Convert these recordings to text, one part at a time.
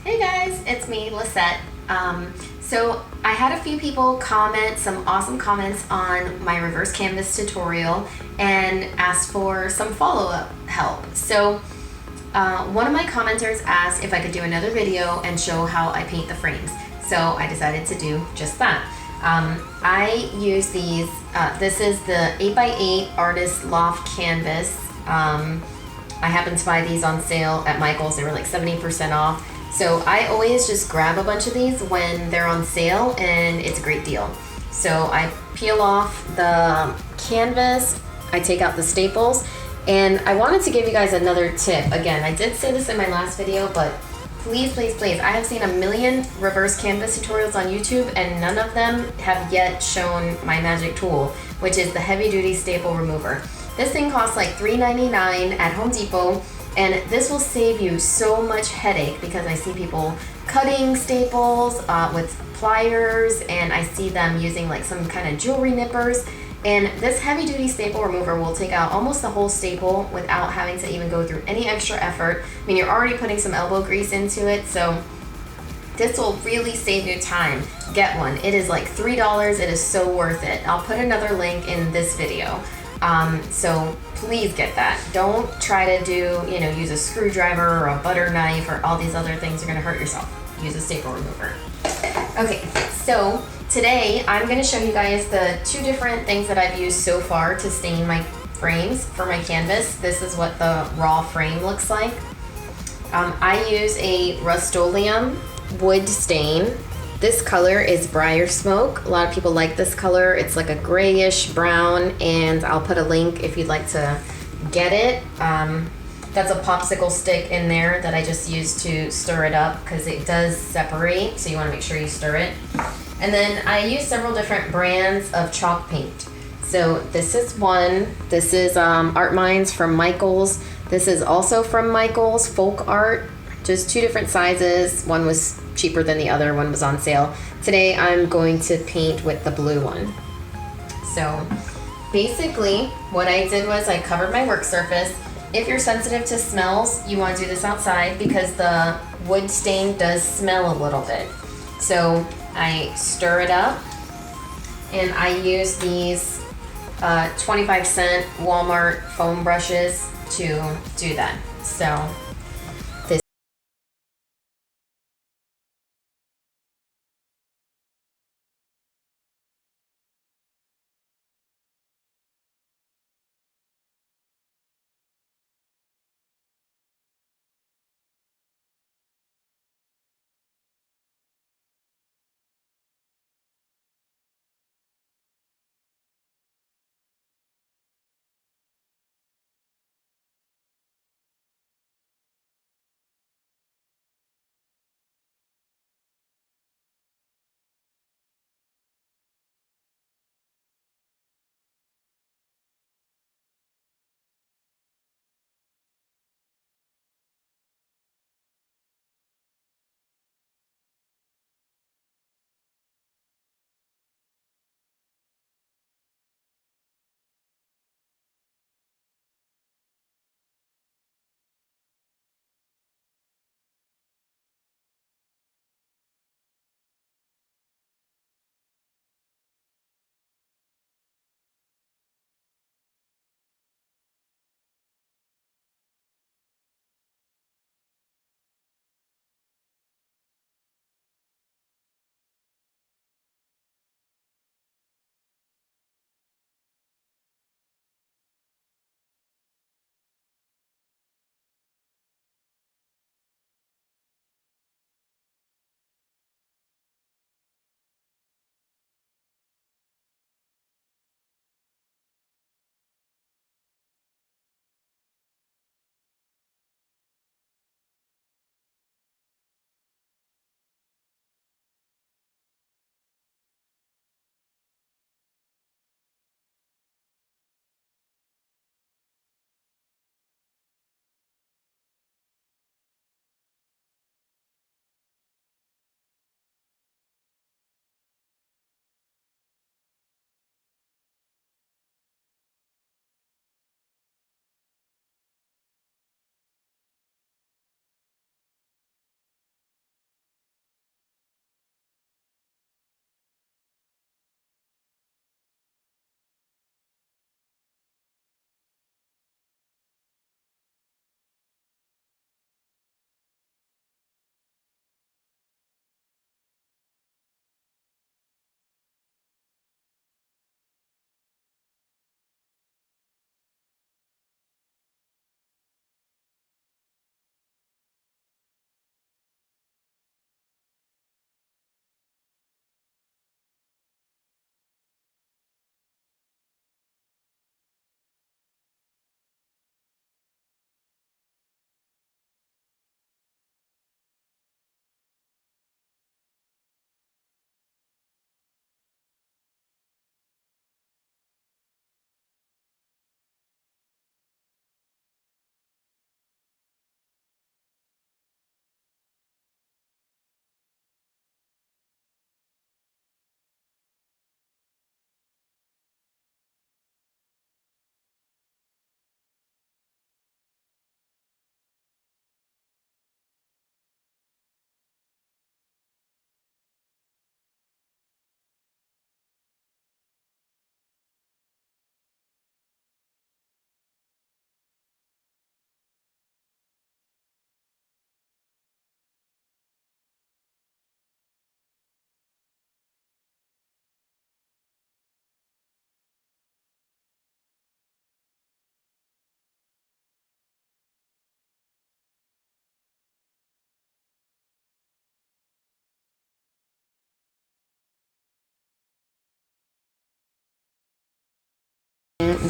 Hey guys, it's me, Lisette. So I had a few people comment some awesome comments on my reverse canvas tutorial and asked for some follow-up help. So one of my commenters asked if I could do another video and show how I paint the frames. So I decided to do just that. I use these, this is the 8x8 Artist Loft Canvas. I happened to buy these on sale at Michael's. They were like 70% off. So I always just grab a bunch of these when they're on sale, and it's a great deal. So I peel off the canvas, I take out the staples, and I wanted to give you guys another tip. Again, I did say this in my last video, but please, please, please, I have seen a million reverse canvas tutorials on YouTube, and none of them have yet shown my magic tool, which is the heavy duty staple remover. This thing costs like $3.99 at Home Depot, and this will save you so much headache because I see people cutting staples with pliers, and I see them using like some kind of jewelry nippers. And this heavy duty staple remover will take out almost the whole staple without having to even go through any extra effort. I mean, you're already putting some elbow grease into it, so this will really save you time. Get one. It is like $3. It is so worth it. I'll put another link in this video. So please get that. Don't try to use a screwdriver or a butter knife or all these other things. You're gonna hurt yourself. Use a staple remover. Okay, so today I'm gonna show you guys the two different things that I've used so far to stain my frames for my canvas. This is what the raw frame looks like. I use a rust-oleum wood stain. This color is Briar Smoke. A lot of people like this color. It's like a grayish brown, and I'll put a link if you'd like to get it. That's a popsicle stick in there that I just used to stir it up because it does separate, so you want to make sure you stir it. And then I use several different brands of chalk paint. So this is one. This is Art Minds from Michael's. This is also from Michael's, Folk Art. Just two different sizes. One was cheaper than the other, one was on sale. Today I'm going to paint with the blue one. So basically what I did was I covered my work surface. If you're sensitive to smells, you want to do this outside because the wood stain does smell a little bit. So I stir it up, and I use these 25-cent Walmart foam brushes to do that. So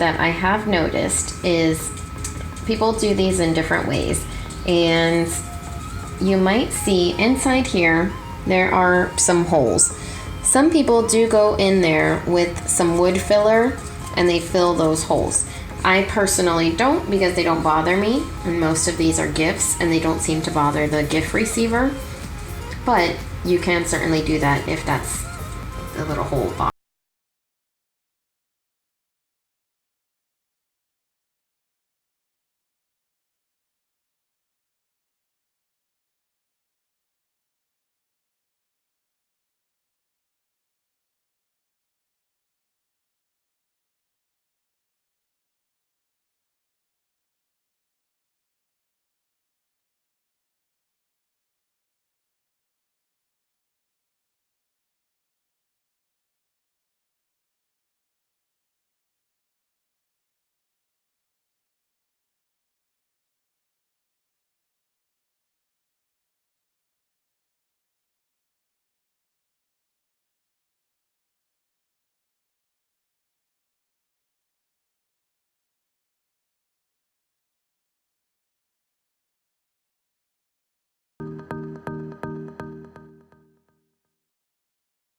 that I have noticed is people do these in different ways. And you might see inside here, there are some holes. Some people do go in there with some wood filler and they fill those holes. I personally don't, because they don't bother me, and most of these are gifts and they don't seem to bother the gift receiver. But you can certainly do that if that's the little hole box.